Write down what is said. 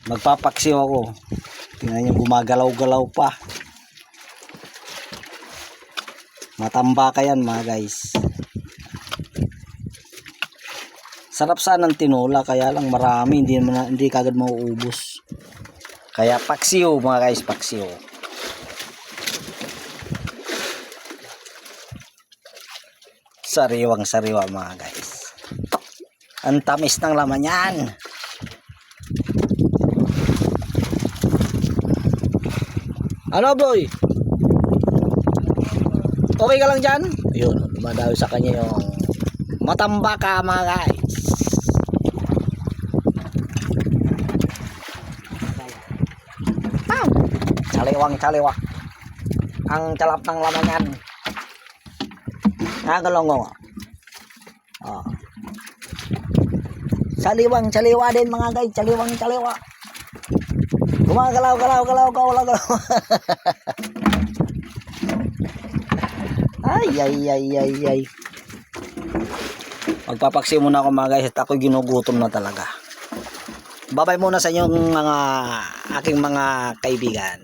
Magpapaksiw ako. Tingnan nyo, gumagalaw-galaw pa. Matamba ka yan mga guys. Sarap sana ng tinola, kaya lang marami, hindi kagad mauubos. Kaya paksiw mga guys, paksiw. Sariwang sariwa mga guys. Ang tamis ng laman yan. Ano boy? Okay ka lang dyan? Yun, dumadayo sa kanya yung matamba ka mga guys. Chaliwang chaliwa. Ang calap ng laman yan. Nagalongo. Oh. Chaliwang chaliwa din mga guys. Chaliwang chaliwa. Gumagalaw galaw. Ay. Magpapaksiw muna ako mga guys at ako'y ginugutom na talaga. Babay muna sa inyong aking mga kaibigan.